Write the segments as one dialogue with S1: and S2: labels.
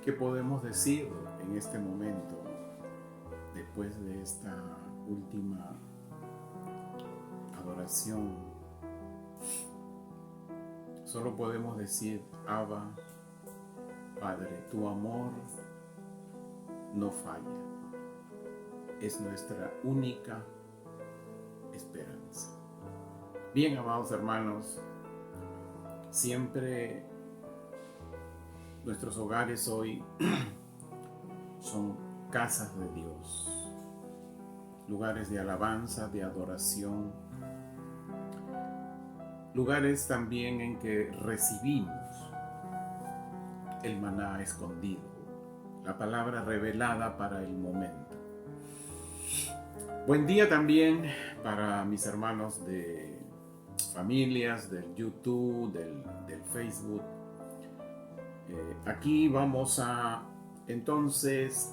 S1: ¿Qué podemos decir en este momento, después de esta última adoración? Solo podemos decir: Abba, Padre, tu amor no falla. Es nuestra única esperanza. Bien, amados hermanos, siempre nuestros hogares hoy son casas de Dios, lugares de alabanza, de adoración, lugares también en que recibimos el maná escondido, la palabra revelada para el momento. Buen día también para mis hermanos de familias, del YouTube, del Facebook. Aquí vamos a entonces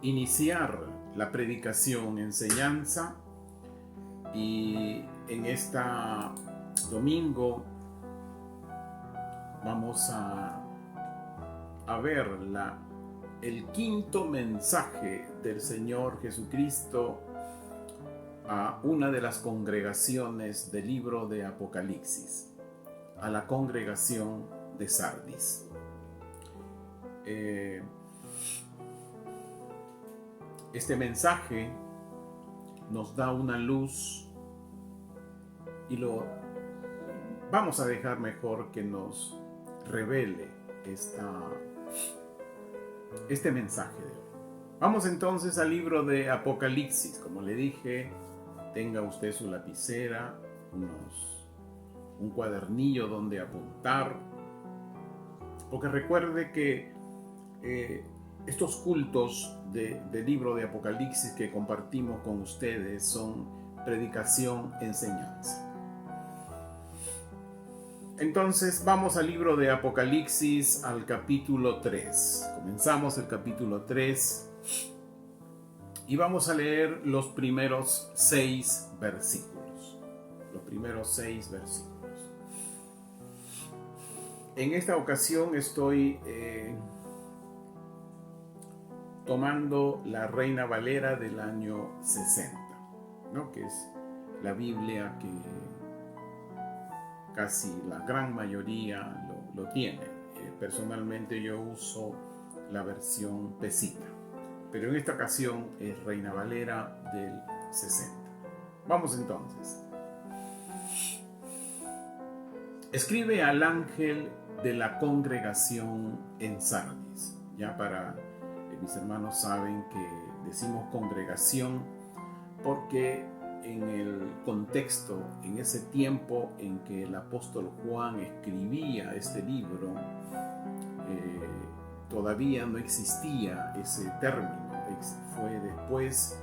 S1: iniciar la predicación, enseñanza, y en este domingo vamos a ver el quinto mensaje del Señor Jesucristo a una de las congregaciones del libro de Apocalipsis, a la congregación de Sardis. Este mensaje nos da una luz y lo vamos a dejar mejor que nos revele este mensaje de hoy. Vamos entonces al libro de Apocalipsis. Como le dije, tenga usted su lapicera, un cuadernillo donde apuntar, porque recuerde que estos cultos del libro de Apocalipsis que compartimos con ustedes son predicación, enseñanza. Entonces vamos al libro de Apocalipsis, al capítulo 3. Comenzamos el capítulo 3 y vamos a leer los primeros 6 versículos. Los primeros 6 versículos. En esta ocasión estoy tomando la Reina Valera del año 60, ¿no? Que es la Biblia que casi la gran mayoría lo tiene. Personalmente yo uso la versión Pesita, pero en esta ocasión es Reina Valera del 60. Vamos entonces. Escribe al ángel de la congregación en Sardis. Ya para mis hermanos saben que decimos congregación porque en el contexto, en ese tiempo en que el apóstol Juan escribía este libro, todavía no existía ese término. Fue después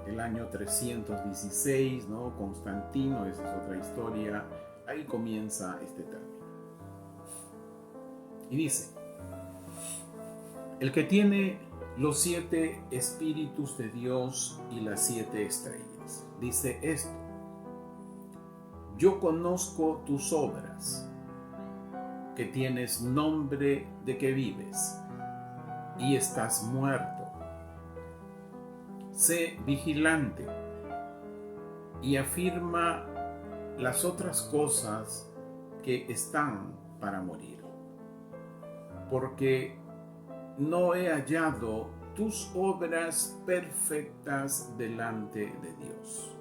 S1: del año 316, ¿no? Constantino, esa es otra historia. Ahí comienza este término. Y dice: el que tiene los 7 espíritus de Dios y las 7 estrellas, dice esto: yo conozco tus obras, que tienes nombre de que vives y estás muerto. Sé vigilante y afirma las otras cosas que están para morir, porque no he hallado tus obras perfectas delante de Dios.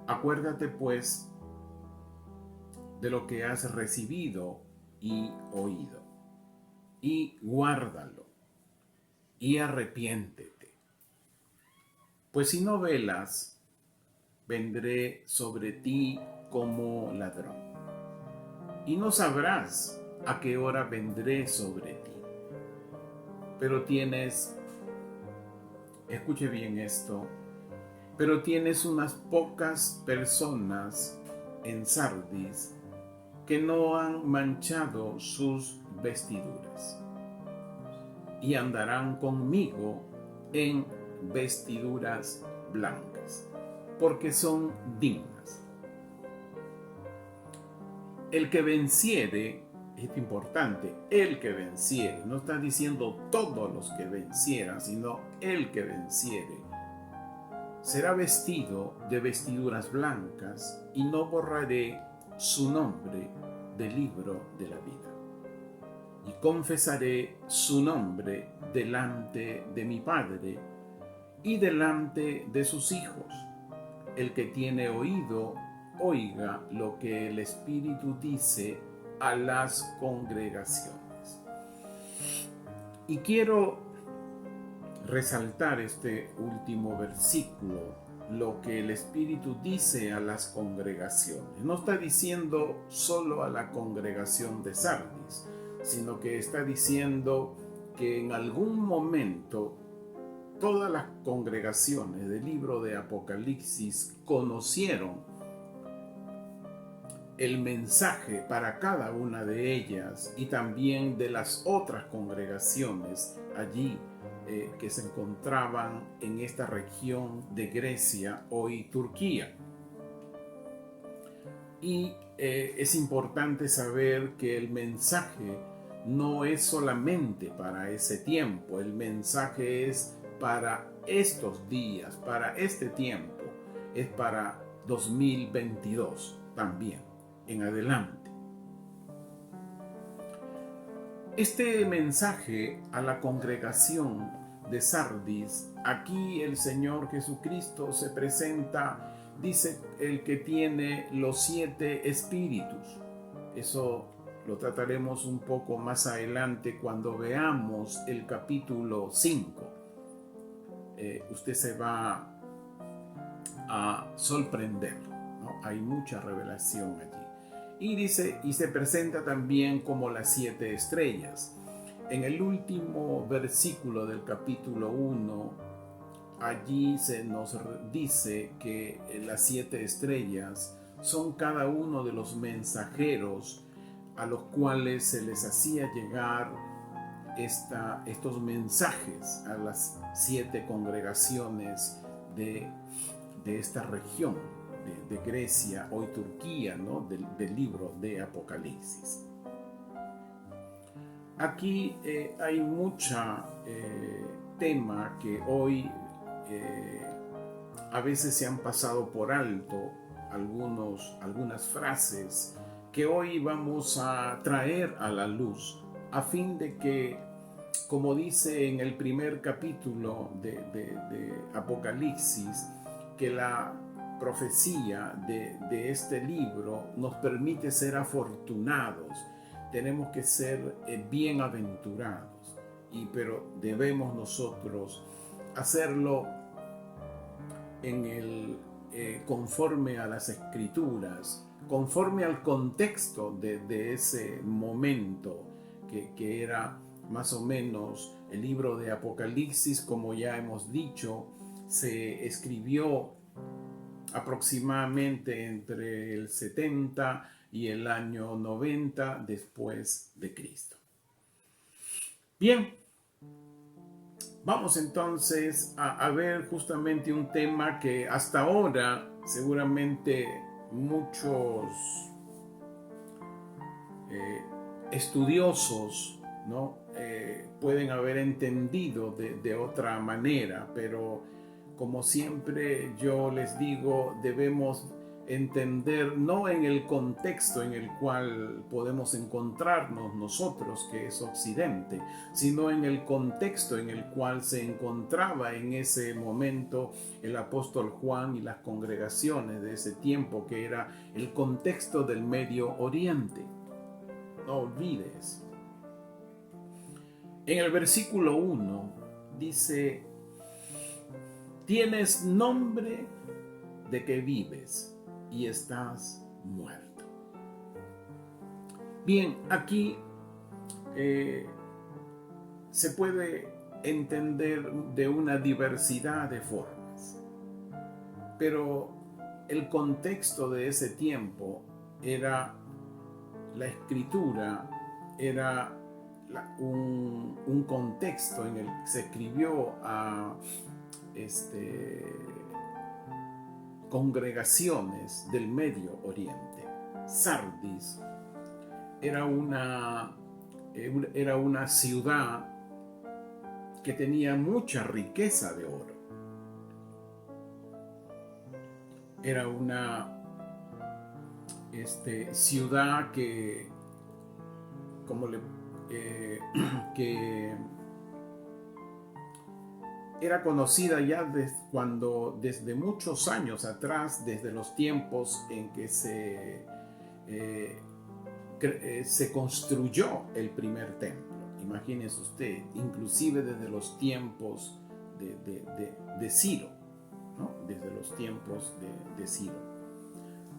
S1: Acuérdate pues de lo que has recibido y oído, y guárdalo, y arrepiéntete. Pues si no velas, vendré sobre ti como ladrón, y no sabrás a qué hora vendré sobre ti. Pero tienes, escuche bien esto, pero tienes unas pocas personas en Sardis que no han manchado sus vestiduras y andarán conmigo en vestiduras blancas, porque son dignas. El que venciere, es importante, el que venciere. No está diciendo todos los que vencieran, sino el que venciere. Será vestido de vestiduras blancas y no borraré su nombre del libro de la vida. Y confesaré su nombre delante de mi Padre y delante de sus hijos. El que tiene oído, oiga lo que el Espíritu dice a las congregaciones. Y quiero resaltar este último versículo, lo que el Espíritu dice a las congregaciones. No está diciendo solo a la congregación de Sardis, sino que está diciendo que en algún momento todas las congregaciones del libro de Apocalipsis conocieron el mensaje para cada una de ellas y también de las otras congregaciones allí que se encontraban en esta región de Grecia, hoy Turquía. Y es importante saber que el mensaje no es solamente para ese tiempo, el mensaje es para estos días, para este tiempo, es para 2022 también, en adelante. Este mensaje a la congregación de Sardis, aquí el Señor Jesucristo se presenta, dice el que tiene los 7 espíritus. Eso lo trataremos un poco más adelante cuando veamos el capítulo 5. Usted se va a sorprender, ¿no? Hay mucha revelación allí. Y dice, y se presenta también como las 7 estrellas. En el último versículo del capítulo 1, allí se nos dice que las 7 estrellas son cada uno de los mensajeros a los cuales se les hacía llegar estos mensajes a las 7 congregaciones de esta región de Grecia, hoy Turquía, ¿no? del libro de Apocalipsis. Aquí hay mucha tema que hoy a veces se han pasado por alto, algunas frases que hoy vamos a traer a la luz a fin de que, como dice en el primer capítulo de Apocalipsis, que la profecía de este libro nos permite ser afortunados. Tenemos que ser bienaventurados, pero debemos nosotros hacerlo conforme a las Escrituras, conforme al contexto de ese momento que era más o menos el libro de Apocalipsis. Como ya hemos dicho, se escribió aproximadamente entre el 70 y el año 90 después de Cristo. Bien, vamos entonces a ver justamente un tema que hasta ahora seguramente muchos estudiosos, ¿no? Pueden haber entendido de otra manera, pero como siempre yo les digo, debemos entender no en el contexto en el cual podemos encontrarnos nosotros, que es Occidente, sino en el contexto en el cual se encontraba en ese momento el apóstol Juan y las congregaciones de ese tiempo, que era el contexto del Medio Oriente. No olvides. En el versículo 1 dice: tienes nombre de que vives y estás muerto. Bien, aquí se puede entender de una diversidad de formas, pero el contexto de ese tiempo era la escritura, era un contexto en el que se escribió a congregaciones del Medio Oriente. Sardis era una ciudad que tenía mucha riqueza de oro. Era una ciudad que era conocida ya desde muchos años atrás, desde los tiempos en que se construyó el primer templo. Imagínese usted, inclusive desde los tiempos de Ciro, ¿no? Desde los tiempos de Ciro.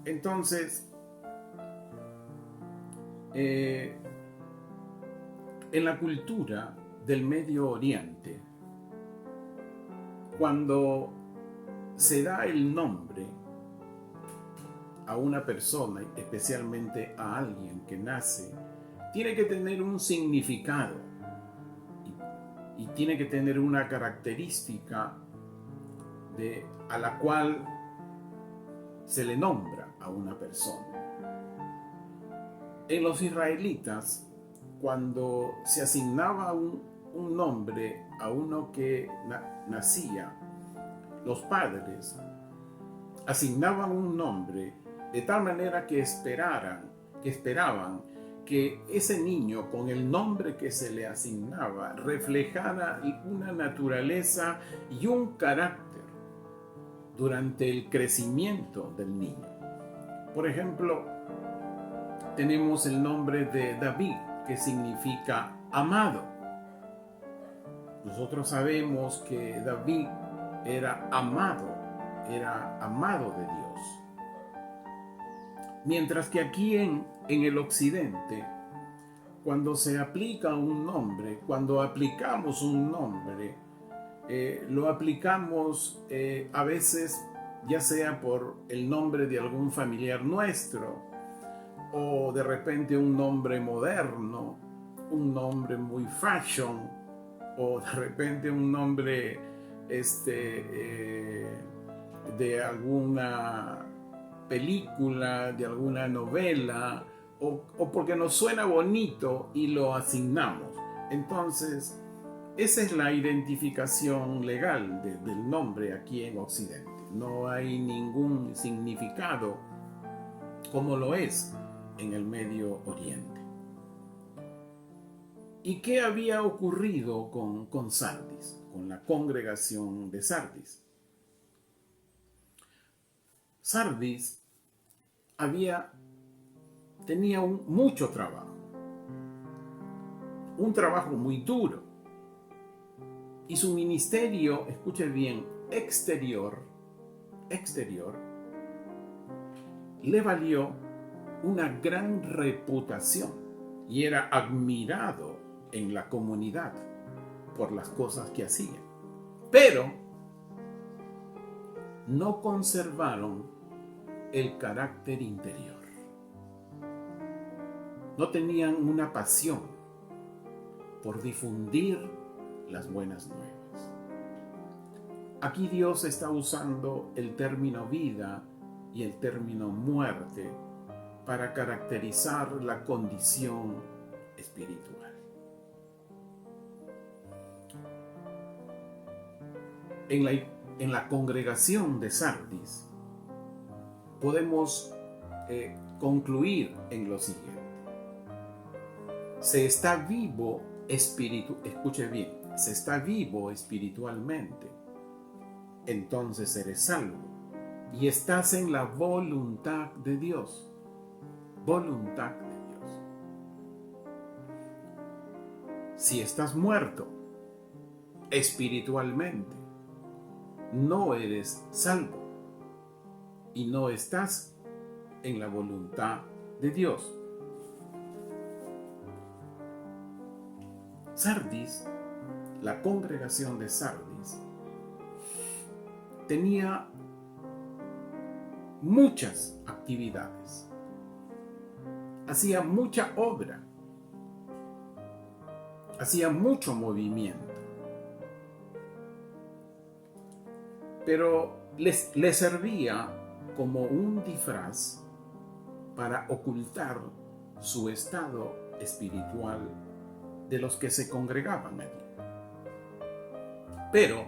S1: Entonces, en la cultura del Medio Oriente, cuando se da el nombre a una persona, especialmente a alguien que nace, tiene que tener un significado y tiene que tener una característica a la cual se le nombra a una persona. En los israelitas, cuando se asignaba un nombre a uno que nacía, los padres asignaban un nombre de tal manera que esperaban que ese niño, con el nombre que se le asignaba, reflejara una naturaleza y un carácter durante el crecimiento del niño. Por ejemplo, tenemos el nombre de David, que significa amado. Nosotros sabemos que David era amado de Dios. Mientras que aquí en el occidente, cuando se aplica un nombre, cuando aplicamos un nombre, lo aplicamos a veces ya sea por el nombre de algún familiar nuestro, o de repente un nombre moderno, un nombre muy fashion, o de repente un nombre de alguna película, de alguna novela, o porque nos suena bonito y lo asignamos. Entonces, esa es la identificación legal del nombre aquí en Occidente. No hay ningún significado como lo es en el Medio Oriente. ¿Y qué había ocurrido con Sardis, con la congregación de Sardis? Sardis tenía mucho trabajo, un trabajo muy duro, y su ministerio, escuche bien, exterior, le valió una gran reputación y era admirado en la comunidad por las cosas que hacía. Pero no conservaron el carácter interior. No tenían una pasión por difundir las buenas nuevas. Aquí Dios está usando el término vida y el término muerte para caracterizar la condición espiritual. En la congregación de Sardis podemos concluir en lo siguiente. Se está vivo escuche bien, se está vivo espiritualmente, entonces eres salvo y estás en la voluntad de Dios. Voluntad de Dios. Si estás muerto espiritualmente, no eres salvo y no estás en la voluntad de Dios. Sardis, la congregación de Sardis, tenía muchas actividades, hacía mucha obra, hacía mucho movimiento, pero le servía como un disfraz para ocultar su estado espiritual de los que se congregaban allí. Pero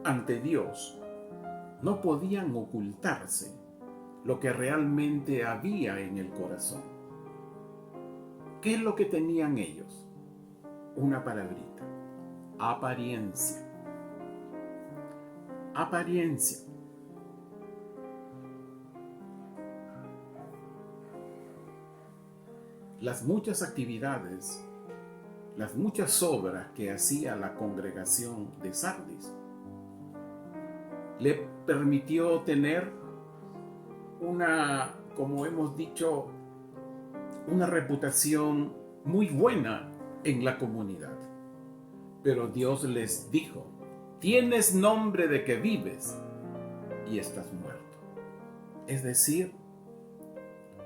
S1: ante Dios no podían ocultarse lo que realmente había en el corazón. ¿Qué es lo que tenían ellos? Una palabrita: apariencia. Apariencia. Las muchas actividades, las muchas obras que hacía la congregación de Sardis le permitió tener una, como hemos dicho, una reputación muy buena en la comunidad. Pero Dios les dijo: tienes nombre de que vives y estás muerto. Es decir,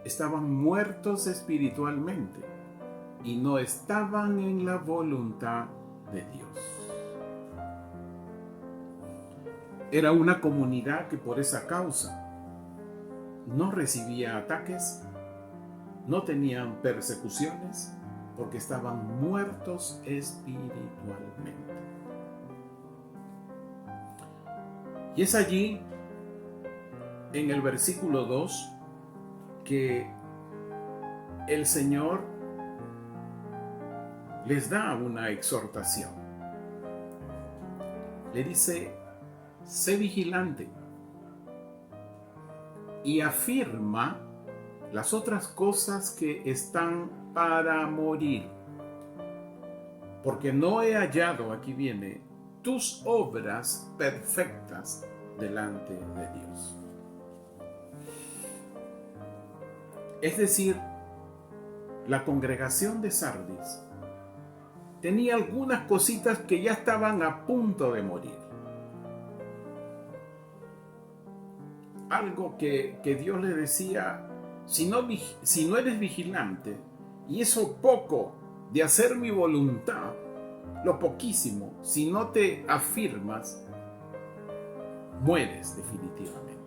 S1: estaban muertos espiritualmente y no estaban en la voluntad de Dios. Era una comunidad que por esa causa no recibía ataques, no tenían persecuciones, porque estaban muertos espiritualmente. Y es allí, en el versículo 2, que el Señor les da una exhortación. Le dice: sé vigilante, y afirma las otras cosas que están para morir, porque no he hallado, aquí viene, tus obras perfectas delante de Dios. Es decir, la congregación de Sardis tenía algunas cositas que ya estaban a punto de morir. Algo que Dios le decía: si no eres vigilante, y eso poco de hacer mi voluntad, lo poquísimo, si no te afirmas, mueres definitivamente.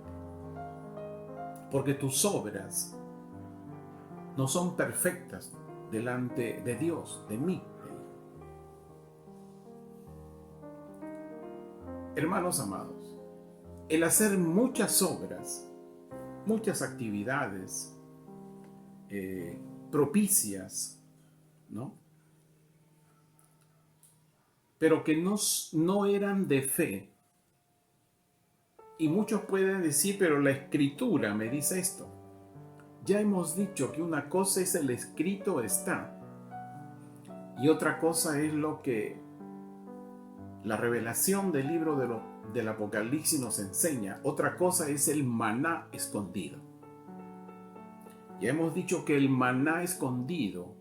S1: Porque tus obras no son perfectas delante de Dios, de mí. Hermanos amados, el hacer muchas obras, muchas actividades propicias, ¿no? Pero que no eran de fe. Y muchos pueden decir: pero la Escritura me dice esto. Ya hemos dicho que una cosa es el escrito está, y otra cosa es lo que la revelación del libro del Apocalipsis nos enseña. Otra cosa es el maná escondido. Ya hemos dicho que el maná escondido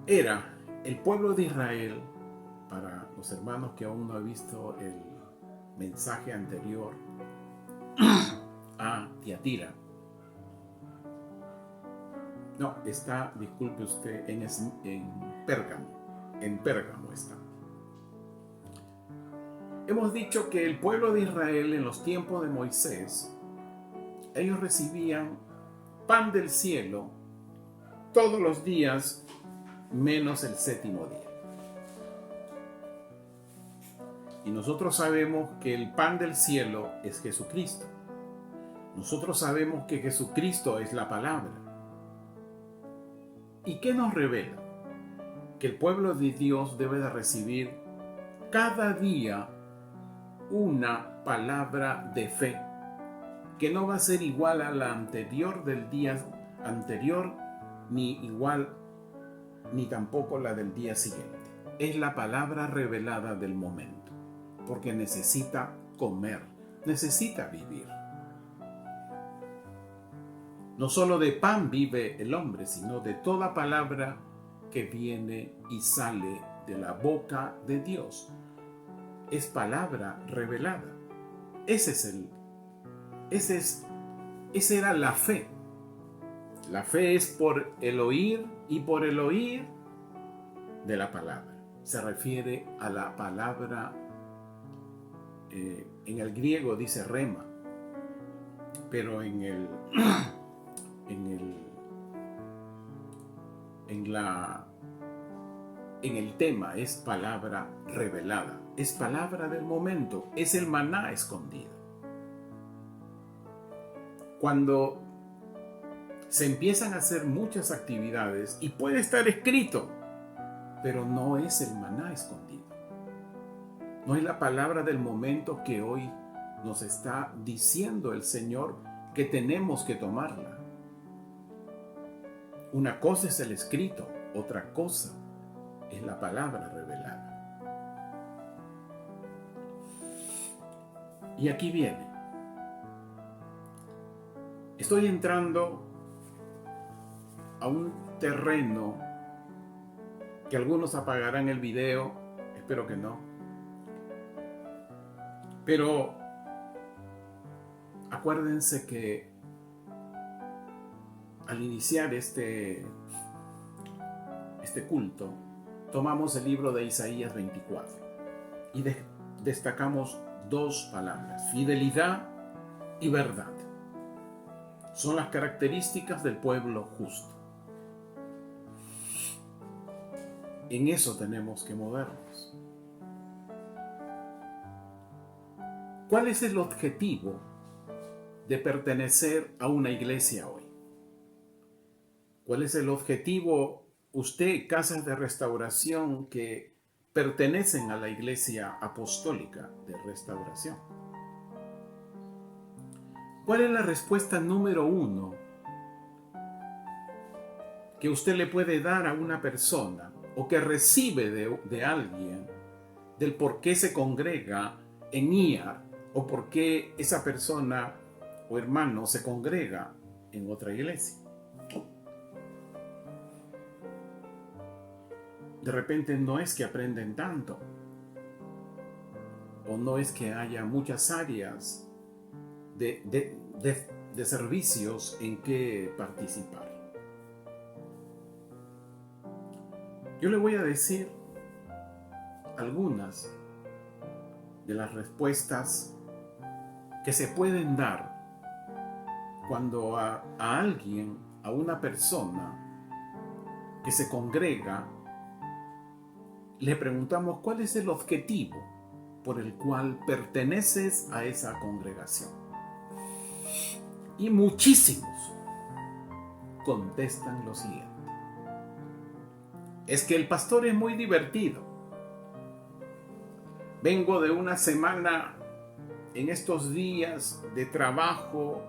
S1: era el pueblo de Israel. Para los hermanos que aún no han visto el mensaje anterior a Tiatira. No, está, disculpe usted, en Pérgamo. En Pérgamo está. Hemos dicho que el pueblo de Israel en los tiempos de Moisés, ellos recibían pan del cielo todos los días, menos el séptimo día. Y nosotros sabemos que el pan del cielo es Jesucristo. Nosotros sabemos que Jesucristo es la palabra. ¿Y qué nos revela? Que el pueblo de Dios debe de recibir cada día una palabra de fe, que no va a ser igual a la anterior del día anterior, ni igual, ni tampoco la del día siguiente. Es la palabra revelada del momento, porque necesita comer, necesita vivir. No solo de pan vive el hombre, sino de toda palabra que viene y sale de la boca de Dios. Es palabra revelada. Esa era la fe. La fe es por el oír, y por el oír de la palabra. Se refiere a la palabra, en el griego dice rema, pero en en el tema, es palabra revelada, es palabra del momento, es el maná escondido. Cuando se empiezan a hacer muchas actividades y puede estar escrito, pero no es el maná escondido. No es la palabra del momento que hoy nos está diciendo el Señor que tenemos que tomarla. Una cosa es el escrito, otra cosa es la palabra revelada. Y aquí viene. Estoy entrando a un terreno que algunos apagarán el video, espero que no. Pero acuérdense que al iniciar este culto, tomamos el libro de Isaías 24 y destacamos dos palabras: fidelidad y verdad. Son las características del pueblo justo. En eso tenemos que movernos. ¿Cuál es el objetivo de pertenecer a una iglesia hoy? ¿Cuál es el objetivo, usted, casas de restauración que pertenecen a la Iglesia Apostólica de Restauración? ¿Cuál es la respuesta número uno que usted le puede dar a una persona o que recibe de alguien del por qué se congrega en IAR o por qué esa persona o hermano se congrega en otra iglesia? De repente no es que aprenden tanto, o no es que haya muchas áreas de servicios en que participar. Yo le voy a decir algunas de las respuestas que se pueden dar cuando a alguien, a una persona que se congrega, le preguntamos cuál es el objetivo por el cual perteneces a esa congregación. Y muchísimos contestan lo siguiente: es que el pastor es muy divertido. Vengo de una semana, en estos días de trabajo,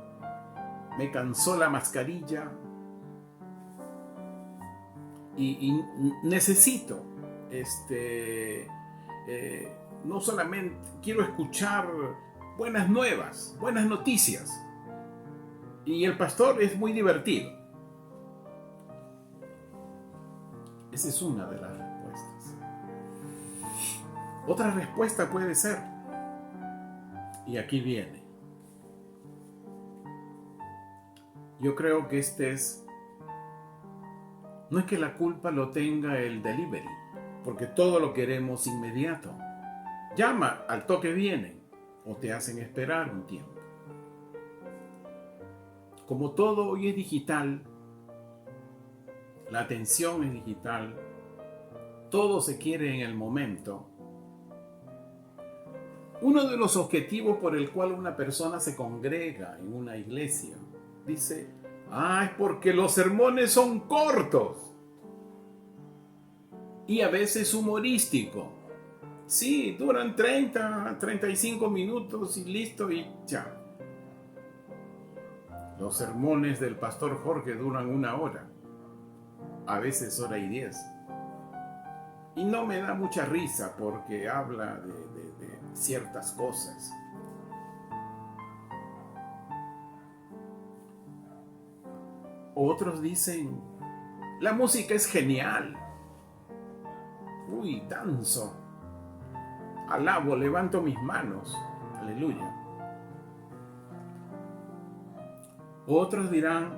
S1: me cansó la mascarilla y necesito no solamente quiero escuchar buenas nuevas, buenas noticias, y el pastor es muy divertido. Esa es una de las respuestas. Otra respuesta puede ser, y aquí viene, yo creo que no es que la culpa lo tenga el delivery, porque todo lo queremos inmediato. Llama, al toque vienen, o te hacen esperar un tiempo. Como todo hoy es digital, la atención es digital, todo se quiere en el momento. Uno de los objetivos por el cual una persona se congrega en una iglesia, dice, es porque los sermones son cortos y a veces humorísticos. Sí, duran 35 minutos y listo y ya. Los sermones del pastor Jorge duran 1 hora, a veces 1:10. Y no me da mucha risa porque habla de ciertas cosas. Otros dicen, la música es genial. Uy, danzo, alabo, levanto mis manos. Aleluya. Otros dirán,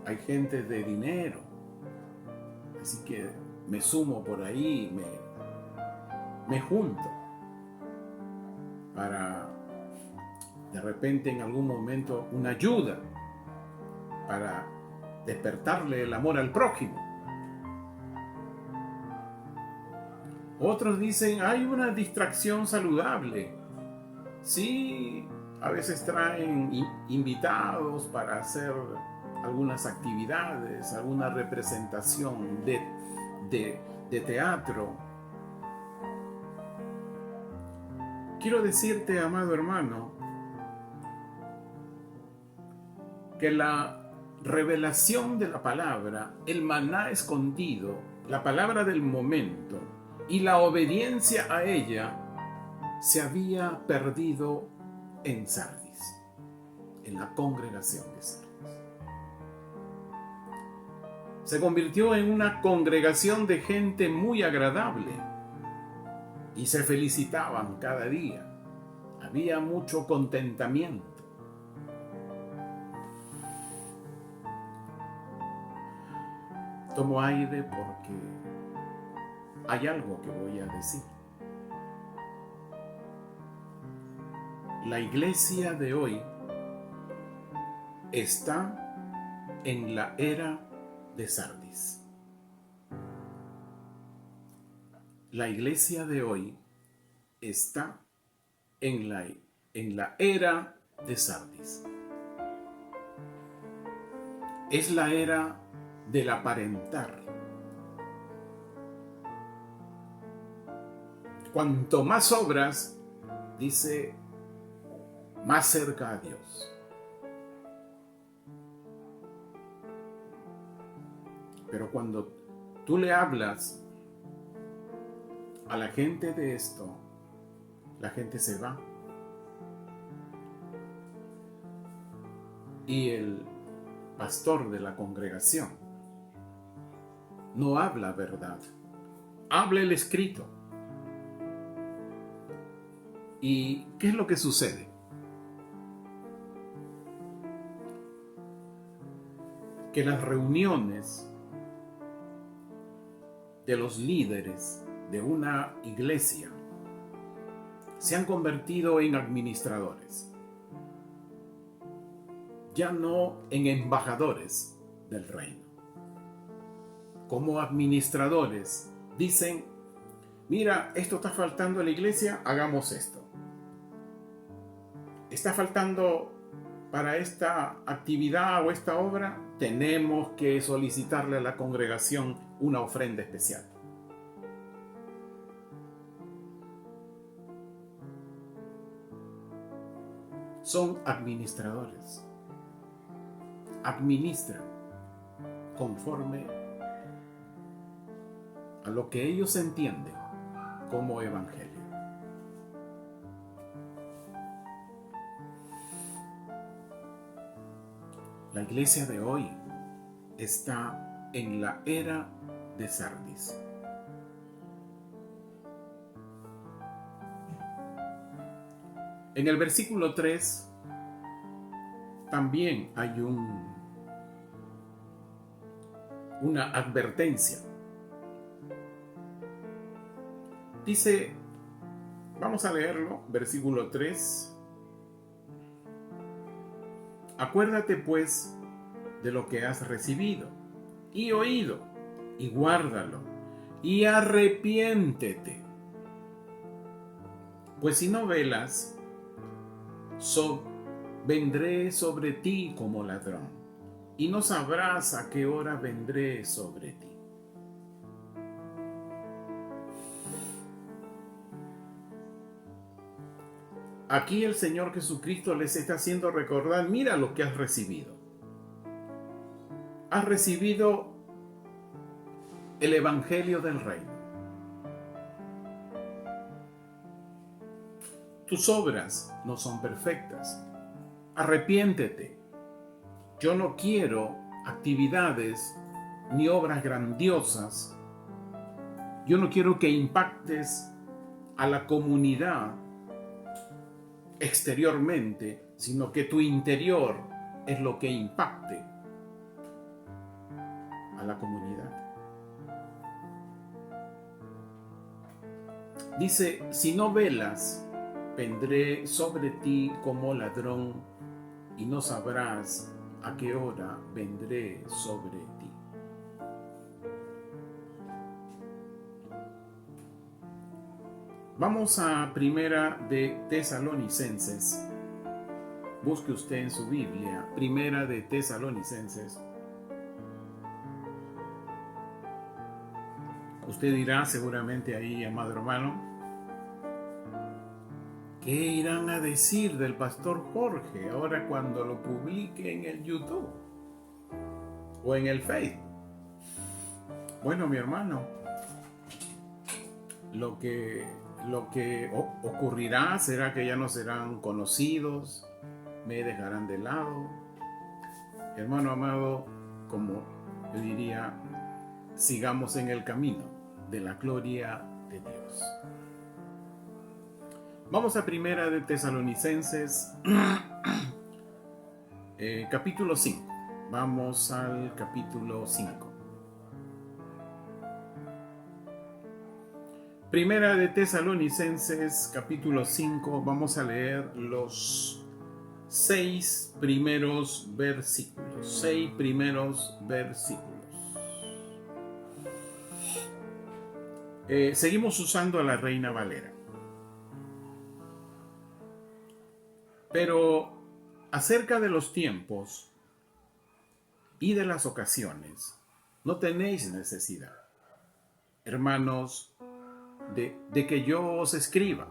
S1: hay gente de dinero, así que me sumo por ahí, me junto para de repente en algún momento una ayuda para despertarle el amor al prójimo. Otros dicen, hay una distracción saludable. Sí, a veces traen invitados para hacer algunas actividades, alguna representación de teatro. Quiero decirte, amado hermano, que la revelación de la palabra, el maná escondido, la palabra del momento y la obediencia a ella se había perdido en Sardis, en la congregación de Sardis. Se convirtió en una congregación de gente muy agradable y se felicitaban cada día. Había mucho contentamiento. Tomo aire porque hay algo que voy a decir. La iglesia de hoy está en la era de Sardis. La iglesia de hoy está en la era de Sardis. Es la era del aparentar. Cuanto más obras, dice, más cerca a Dios. Pero cuando tú le hablas a la gente de esto, la gente se va. Y el pastor de la congregación no habla verdad, habla el escrito. ¿Y qué es lo que sucede? Que las reuniones de los líderes de una iglesia se han convertido en administradores, ya no en embajadores del reino. Como administradores dicen, mira, esto está faltando en la iglesia, hagamos esto. Está faltando para esta actividad o esta obra, tenemos que solicitarle a la congregación una ofrenda especial. Son administradores. Administran conforme a lo que ellos entienden como evangelio. La iglesia de hoy está en la era de Sardis. En el versículo 3 también hay una advertencia. Dice, vamos a leerlo, versículo 3. Acuérdate pues de lo que has recibido y oído, y guárdalo, y arrepiéntete. Pues si no velas, vendré sobre ti como ladrón, y no sabrás a qué hora vendré sobre ti. Aquí el Señor Jesucristo les está haciendo recordar, mira lo que has recibido. Has recibido el Evangelio del Reino. Tus obras no son perfectas. Arrepiéntete. Yo no quiero actividades ni obras grandiosas. Yo no quiero que impactes a la comunidad exteriormente, sino que tu interior es lo que impacte a la comunidad. Dice, si no velas, vendré sobre ti como ladrón y no sabrás a qué hora vendré sobre ti. Vamos a Primera de Tesalonicenses. Busque usted en su Biblia, Primera de Tesalonicenses. Usted dirá seguramente ahí, amado hermano, ¿qué irán a decir del pastor Jorge ahora cuando lo publique en el YouTube o en el Facebook? Bueno, mi hermano, lo que ocurrirá será que ya no serán conocidos, me dejarán de lado. Hermano amado, como yo diría, sigamos en el camino de la gloria de Dios. Vamos a Primera de Tesalonicenses, capítulo 5. Vamos al capítulo 5. Primera de Tesalonicenses, capítulo 5. Vamos a leer los 6 primeros versículos. 6 primeros versículos. Seguimos usando a la Reina Valera. Pero acerca de los tiempos y de las ocasiones, no tenéis necesidad, hermanos, de que yo os escriba,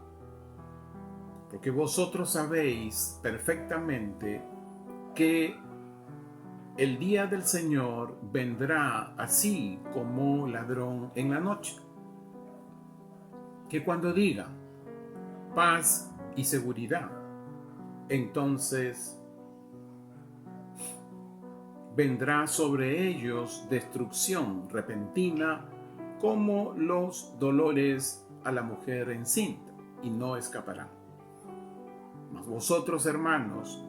S1: porque vosotros sabéis perfectamente que el día del Señor vendrá así como ladrón en la noche. Que cuando diga paz y seguridad, entonces vendrá sobre ellos destrucción repentina como los dolores a la mujer encinta, y no escaparán. Mas vosotros, hermanos,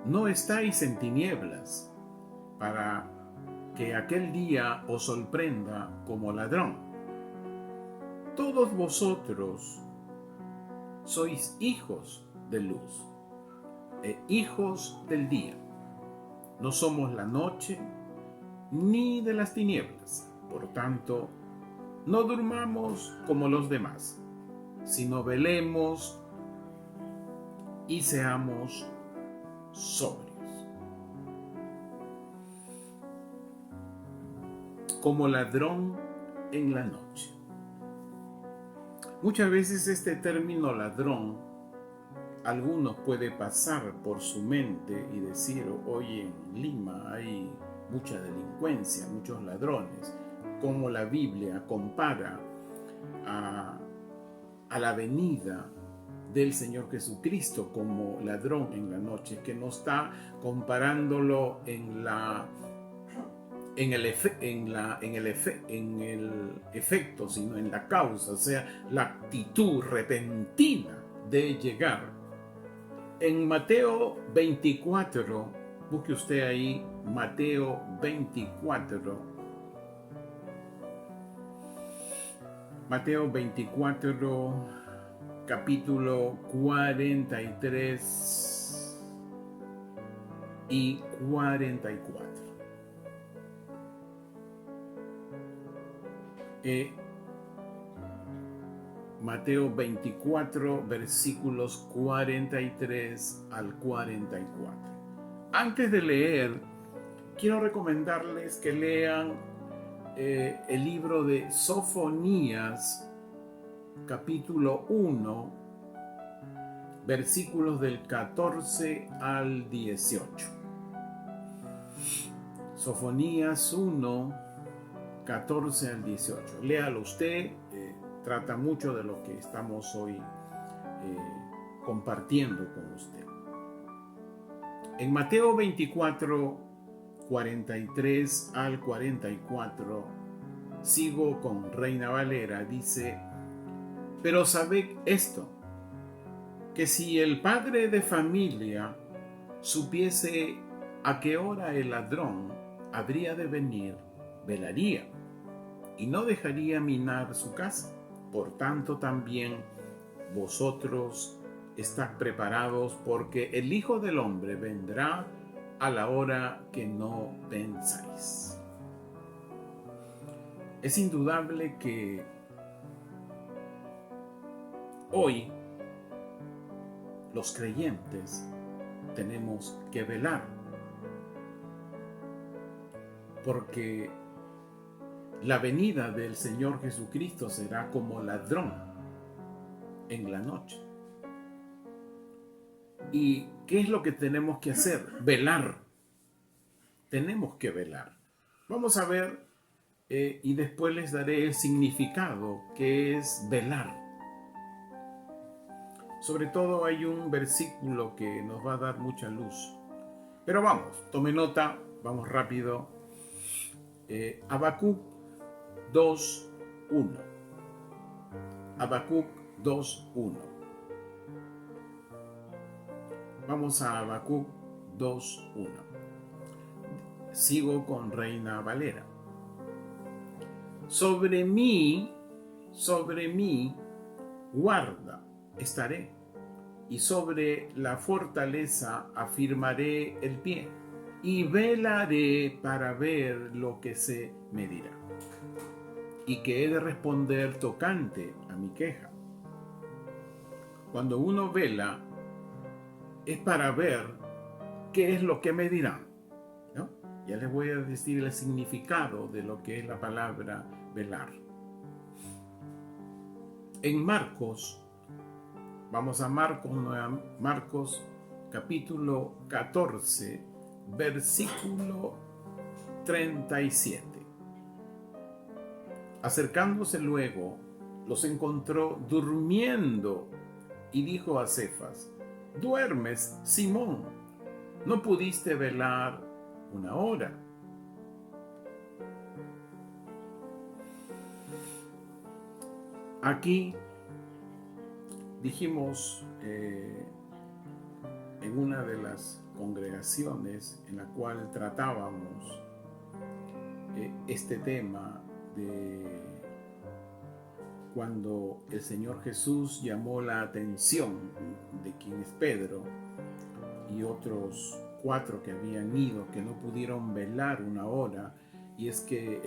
S1: no estáis en tinieblas para que aquel día os sorprenda como ladrón. Todos vosotros sois hijos de luz e hijos del día. No somos la noche ni de las tinieblas. Por tanto, no durmamos como los demás, sino velemos y seamos sobrios. Como ladrón en la noche. Muchas veces este término ladrón, algunos puede pasar por su mente y decir, hoy en Lima hay mucha delincuencia, muchos ladrones, como la Biblia compara a la venida del Señor Jesucristo como ladrón en la noche, que no está comparándolo en el efecto, sino en la causa, o sea, la actitud repentina de llegar. En Mateo 24, busque usted ahí Mateo 24. Mateo 24, capítulo 43 y 44. Mateo 24, versículos 43 al 44. Antes de leer, quiero recomendarles que lean el libro de Sofonías, capítulo 1, versículos del 14 al 18. Sofonías 1, 14 al 18. Léalo usted, trata mucho de lo que estamos hoy compartiendo con usted. En Mateo 24, 43 al 44, sigo con Reina Valera, dice: pero sabed esto, que si el padre de familia supiese a qué hora el ladrón habría de venir, velaría y no dejaría minar su casa. Por tanto, también vosotros estad preparados, porque el Hijo del Hombre vendrá a la hora que no pensáis. Es indudable que Hoy, los creyentes tenemos que velar, porque la venida del Señor Jesucristo será como ladrón en la noche. ¿Y qué es lo que tenemos que hacer? Velar. Tenemos que velar. Vamos a ver y después les daré el significado que es velar. Sobre todo hay un versículo que nos va a dar mucha luz. Pero vamos, tome nota, vamos rápido. Habacuc 2:1. Habacuc 2:1. Vamos a Habacuc 2:1. Sigo con Reina Valera. Sobre mí guarda estaré, y sobre la fortaleza afirmaré el pie, y velaré para ver lo que se me dirá, y que he de responder tocante a mi queja. Cuando uno vela, es para ver qué es lo que me dirán, ¿no? Ya les voy a decir el significado de lo que es la palabra velar. En Marcos, vamos a Marcos capítulo 14, versículo 37. Acercándose luego, los encontró durmiendo y dijo a Cefas: ¿duermes, Simón? ¿No pudiste velar una hora? Aquí dijimos en una de las congregaciones en la cual tratábamos este tema de cuando el Señor Jesús llamó la atención de quien es Pedro y otros 4 que habían ido, que no pudieron velar una hora, y es que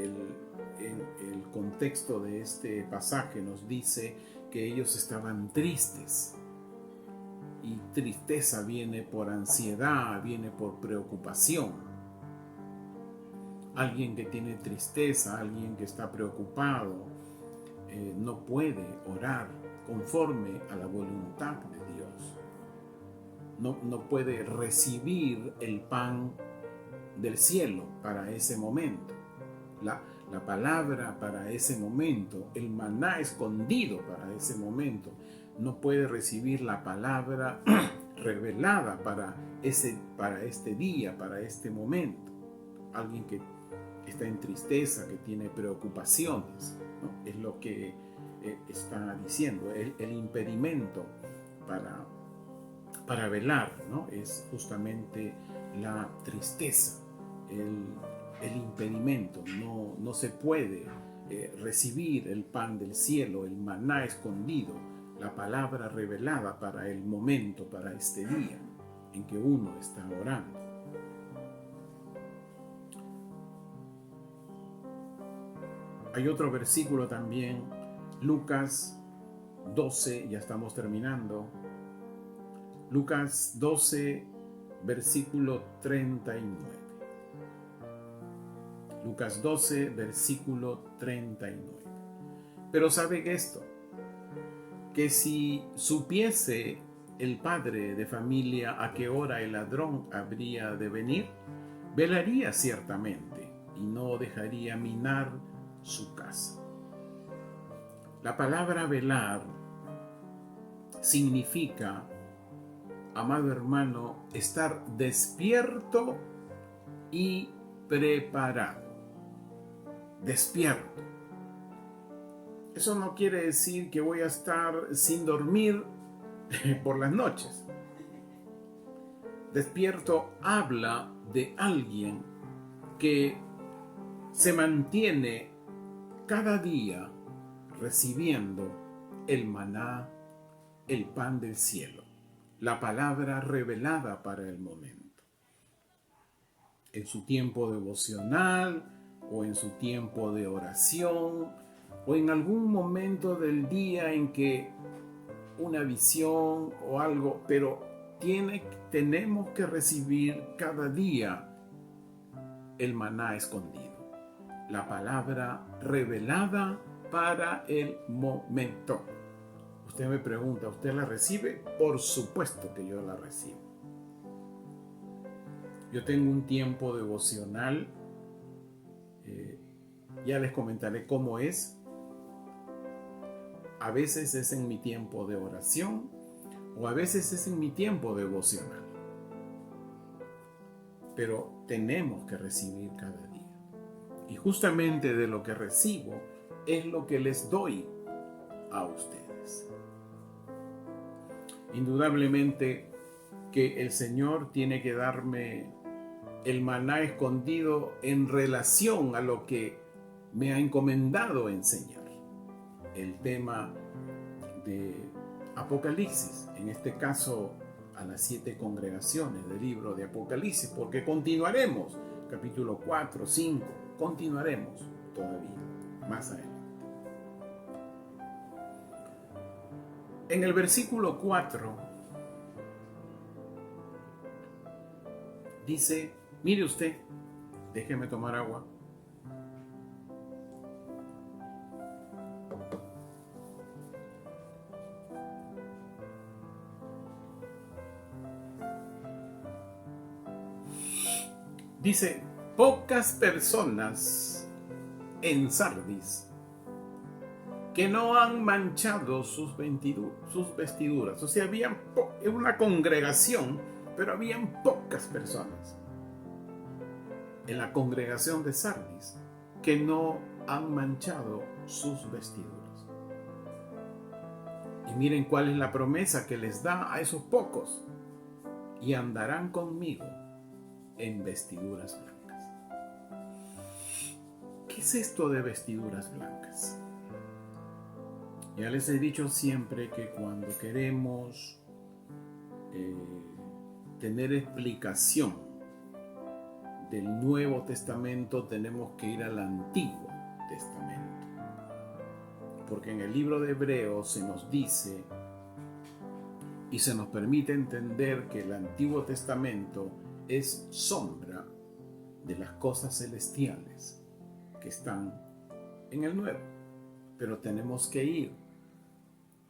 S1: el contexto de este pasaje nos dice que ellos estaban tristes, y tristeza viene por ansiedad, viene por preocupación. Alguien que tiene tristeza, alguien que está preocupado, no puede orar conforme a la voluntad de Dios. No puede recibir el pan del cielo para ese momento. La palabra para ese momento, el maná escondido para ese momento. No puede recibir la palabra revelada para este día, para este momento. Alguien que está en tristeza, que tiene preocupaciones, ¿no? Es lo que está diciendo. El impedimento para velar, ¿no? Es justamente la tristeza, el impedimento. No se puede recibir el pan del cielo, el maná escondido, la palabra revelada para el momento, para este día en que uno está orando. Hay otro versículo también, Lucas 12, ya estamos terminando. Lucas 12, versículo 39. Lucas 12, versículo 39. Pero saben esto, que si supiese el padre de familia a qué hora el ladrón habría de venir, velaría ciertamente y no dejaría minar su casa. La palabra velar significa, amado hermano, estar despierto y preparado. Despierto. Eso no quiere decir que voy a estar sin dormir por las noches. Despierto habla de alguien que se mantiene cada día recibiendo el maná, el pan del cielo, la palabra revelada para el momento. En su tiempo devocional o en su tiempo de oración o en algún momento del día en que una visión o algo, pero tenemos que recibir cada día el maná escondido, la palabra revelada para el momento. Usted me pregunta, ¿usted la recibe? Por supuesto que yo la recibo. Yo tengo un tiempo devocional, ya les comentaré cómo es. A veces es en mi tiempo de oración o a veces es en mi tiempo devocional. Pero tenemos que recibir cada día. Y justamente de lo que recibo es lo que les doy a ustedes. Indudablemente que el Señor tiene que darme el maná escondido en relación a lo que me ha encomendado enseñar. El tema de Apocalipsis, en este caso a las 7 congregaciones del libro de Apocalipsis, porque continuaremos, capítulo 4, 5, continuaremos todavía más adelante. En el versículo 4 dice, mire usted, déjeme tomar agua. Dice, pocas personas en Sardis que no han manchado sus vestiduras. O sea, había una congregación, pero habían pocas personas en la congregación de Sardis que no han manchado sus vestiduras. Y miren cuál es la promesa que les da a esos pocos. Y andarán conmigo en vestiduras blancas. ¿Qué es esto de vestiduras blancas? Ya les he dicho siempre que cuando queremos tener explicación del Nuevo Testamento tenemos que ir al Antiguo Testamento. Porque en el libro de Hebreos se nos dice y se nos permite entender que el Antiguo Testamento es sombra de las cosas celestiales que están en el Nuevo. Pero tenemos que ir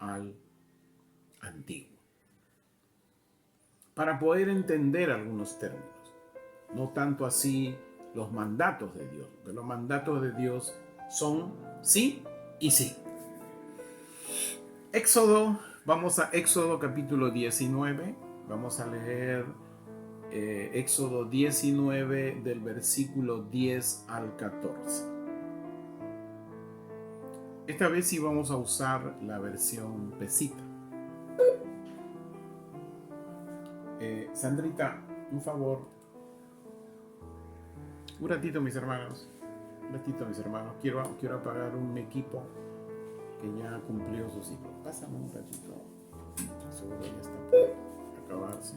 S1: al Antiguo para poder entender algunos términos. No tanto así los mandatos de Dios, porque los mandatos de Dios son sí y sí. Vamos a Éxodo capítulo 19, vamos a leer Éxodo 19 del versículo 10 al 14. Esta vez sí vamos a usar la versión pesita. Sandrita, un favor. Un ratito, mis hermanos. Quiero apagar un equipo que ya cumplió su ciclo. Pásame un ratito. Seguro ya está por acabarse.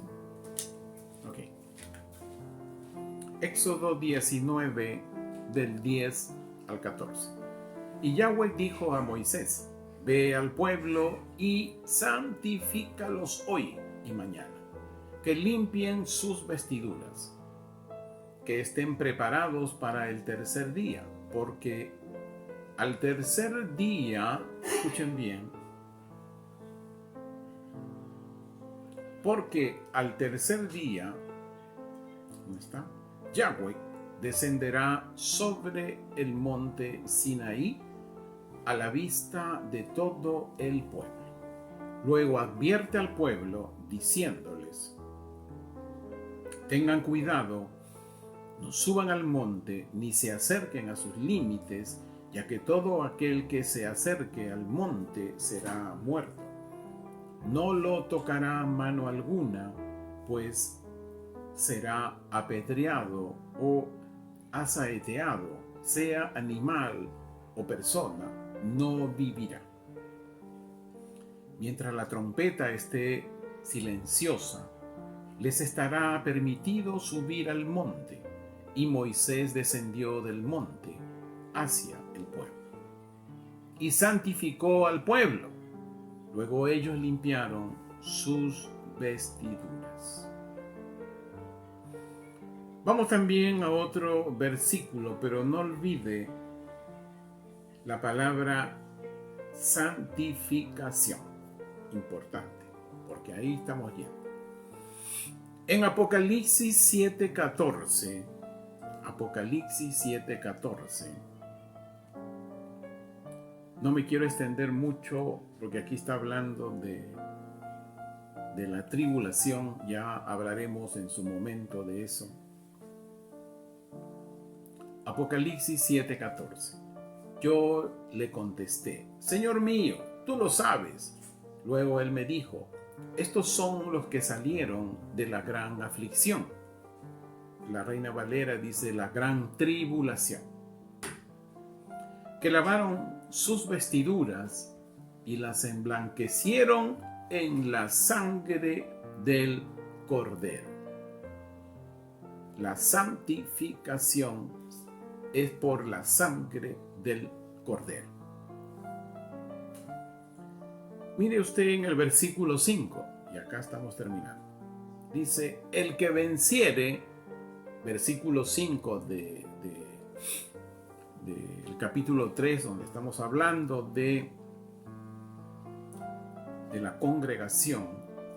S1: Ok. Éxodo 19 del 10 al 14. Y Yahweh dijo a Moisés, ve al pueblo y santifícalos hoy y mañana, que limpien sus vestiduras, que estén preparados para el tercer día, porque al tercer día, escuchen bien, porque al tercer día, ¿dónde está? Yahweh descenderá sobre el monte Sinaí a la vista de todo el pueblo. Luego advierte al pueblo diciéndoles, tengan cuidado, no suban al monte ni se acerquen a sus límites, ya que todo aquel que se acerque al monte será muerto. No lo tocará mano alguna, pues será apedreado o asaeteado, sea animal o persona, no vivirá. Mientras la trompeta esté silenciosa, les estará permitido subir al monte. Y Moisés descendió del monte hacia el pueblo y santificó al pueblo. Luego ellos limpiaron sus vestiduras. Vamos también a otro versículo, pero no olvide la palabra santificación. Importante, porque ahí estamos yendo. En Apocalipsis 7:14, Apocalipsis 7:14, no me quiero extender mucho porque aquí está hablando de la tribulación, ya hablaremos en su momento de eso. Apocalipsis 7:14. Yo le contesté, Señor mío, tú lo sabes. Luego él me dijo, estos son los que salieron de la gran aflicción. La Reina Valera dice la gran tribulación. Que lavaron sus vestiduras y las emblanquecieron en la sangre del Cordero. La santificación es por la sangre del Cordero. Mire usted en el versículo 5, y acá estamos terminando. Dice, el que venciere, versículo 5 del capítulo 3, donde estamos hablando de la congregación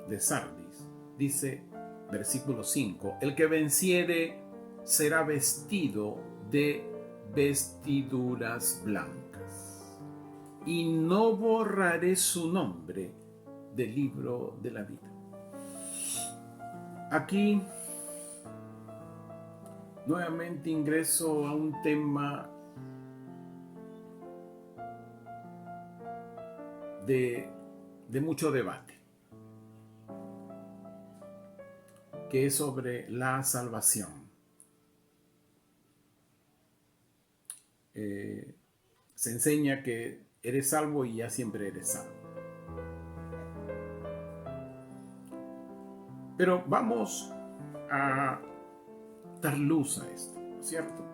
S1: de Sardis, dice, versículo 5, el que venciere será vestido de vestiduras blancas, y no borraré su nombre del libro de la vida. Aquí nuevamente ingreso a un tema de mucho debate, que es sobre la salvación. Se enseña que eres salvo y ya siempre eres salvo. Pero vamos a dar luz a esto, ¿cierto?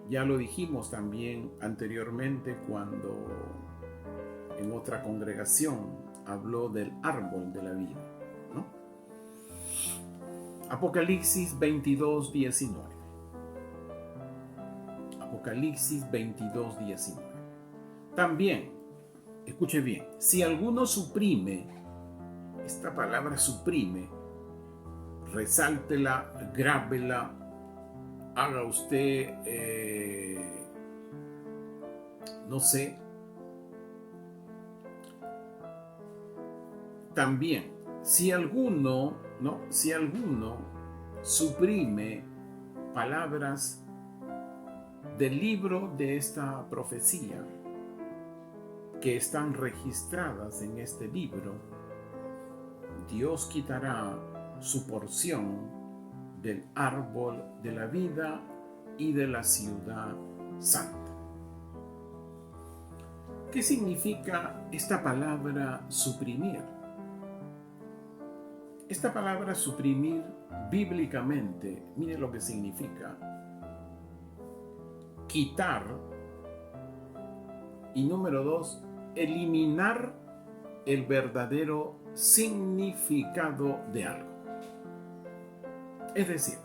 S1: Ya lo dijimos también anteriormente cuando en otra congregación habló del árbol de la vida, ¿no? Apocalipsis 22:19. Apocalipsis 22:19. También, escuche bien, si alguno suprime, esta palabra suprime, resáltela, grábela, haga usted, no sé. También, si alguno suprime palabras del libro de esta profecía que están registradas en este libro, Dios quitará su porción del árbol de la vida y de la ciudad santa. ¿Qué significa esta palabra suprimir? Esta palabra suprimir bíblicamente, mire lo que significa: quitar, y número 2, eliminar el verdadero significado de algo. Es decir,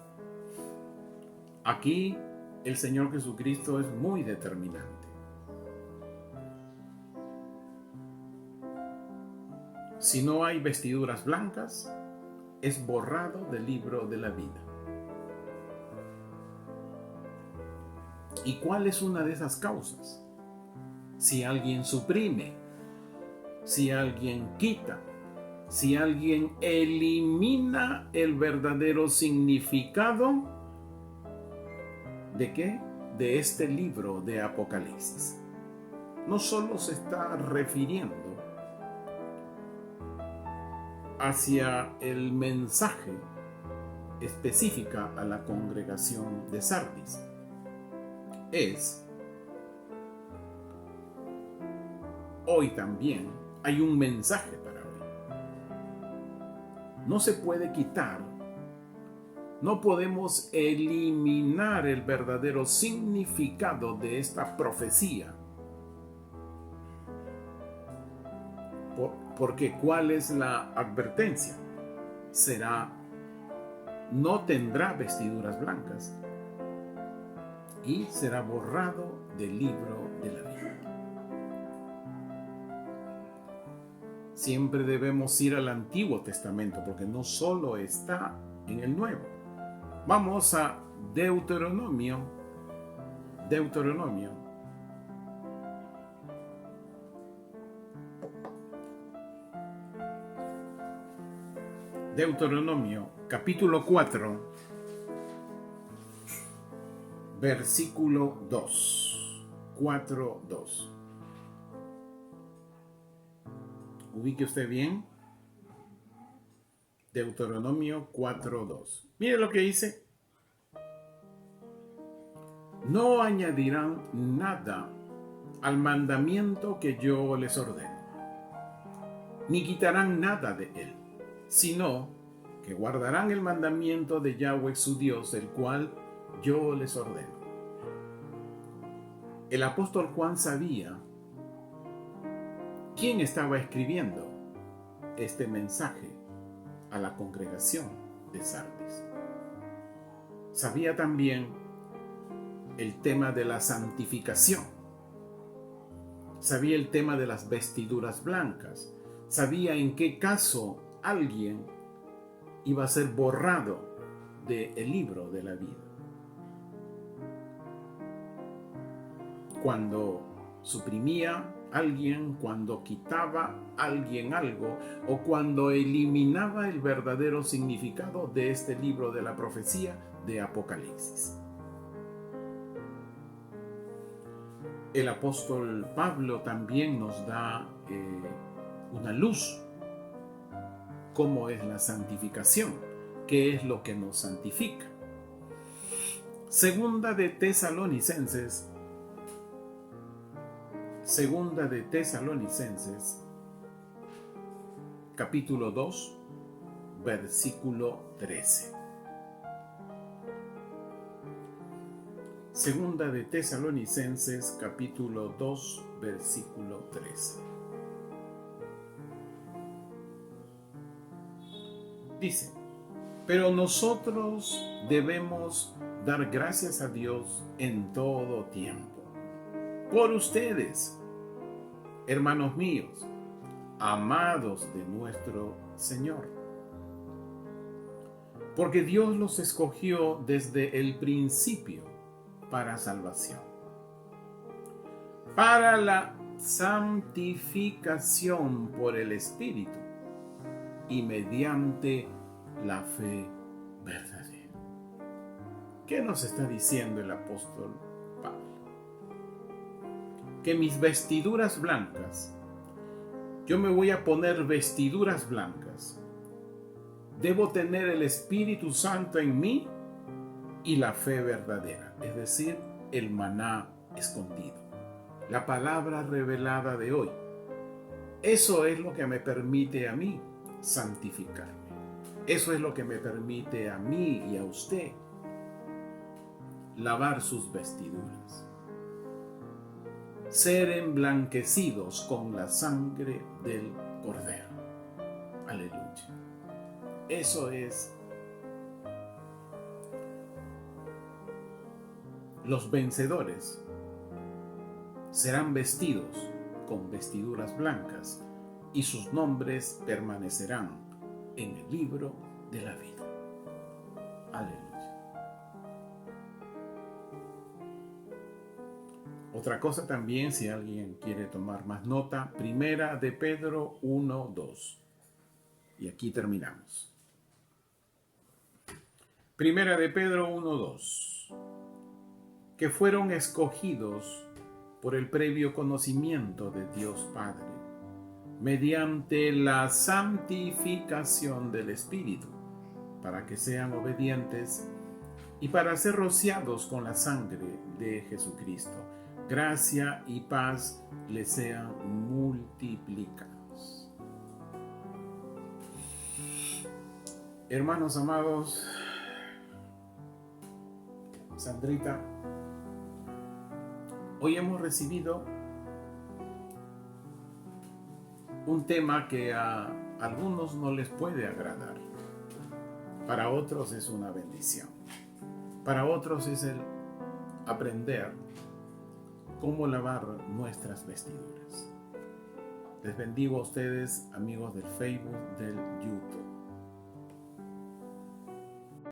S1: aquí el Señor Jesucristo es muy determinante. Si no hay vestiduras blancas, es borrado del libro de la vida. ¿Y cuál es una de esas causas? Si alguien suprime, si alguien quita, si alguien elimina el verdadero significado ¿de qué? De este libro de Apocalipsis. No solo se está refiriendo hacia el mensaje específica a la congregación de Sardis, hoy también hay un mensaje para hoy. No se puede quitar, no podemos eliminar el verdadero significado de esta profecía, Porque ¿cuál es la advertencia? No tendrá vestiduras blancas y será borrado del libro de la vida. Siempre debemos ir al Antiguo Testamento porque no solo está en el Nuevo. Vamos a Deuteronomio. Deuteronomio, capítulo 4, versículo 2. 4:2. Ubique usted bien. Deuteronomio 4:2. Mire lo que dice. No añadirán nada al mandamiento que yo les ordeno, ni quitarán nada de él, sino que guardarán el mandamiento de Yahweh su Dios, el cual yo les ordeno. El apóstol Juan sabía quién estaba escribiendo este mensaje a la congregación de Sardis. Sabía también el tema de la santificación. Sabía el tema de las vestiduras blancas. Sabía en qué caso alguien iba a ser borrado del libro de la vida. Cuando suprimía a alguien, cuando quitaba a alguien algo, o cuando eliminaba el verdadero significado de este libro de la profecía de Apocalipsis. El apóstol Pablo también nos da una luz. ¿Cómo es la santificación? ¿Qué es lo que nos santifica? Segunda de Tesalonicenses, capítulo 2, versículo 13. Segunda de Tesalonicenses, capítulo 2, versículo 13. Dice: pero nosotros debemos dar gracias a Dios en todo tiempo, por ustedes, hermanos míos, amados de nuestro Señor. Porque Dios los escogió desde el principio para salvación, para la santificación por el Espíritu y mediante la fe verdadera. ¿Qué nos está diciendo el apóstol Pablo? Que mis vestiduras blancas, yo me voy a poner vestiduras blancas. Debo tener el Espíritu Santo en mí y la fe verdadera, es decir, el maná escondido, la palabra revelada de hoy. Eso es lo que me permite a mí santificarme. Eso es lo que me permite a mí y a usted lavar sus vestiduras, ser emblanquecidos con la sangre del Cordero. Aleluya. Eso es. Los vencedores serán vestidos con vestiduras blancas y sus nombres permanecerán en el libro de la vida. Aleluya. Otra cosa también, si alguien quiere tomar más nota, Primera de Pedro 1:2. Y aquí terminamos. Primera de Pedro 1:2. Que fueron escogidos por el previo conocimiento de Dios Padre, mediante la santificación del Espíritu, para que sean obedientes y para ser rociados con la sangre de Jesucristo. Gracia y paz les sean multiplicados. Hermanos amados, Sandrita, hoy hemos recibido un tema que a algunos no les puede agradar. Para otros es una bendición. Para otros es el aprender cómo lavar nuestras vestiduras. Les bendigo a ustedes, amigos del Facebook, del YouTube.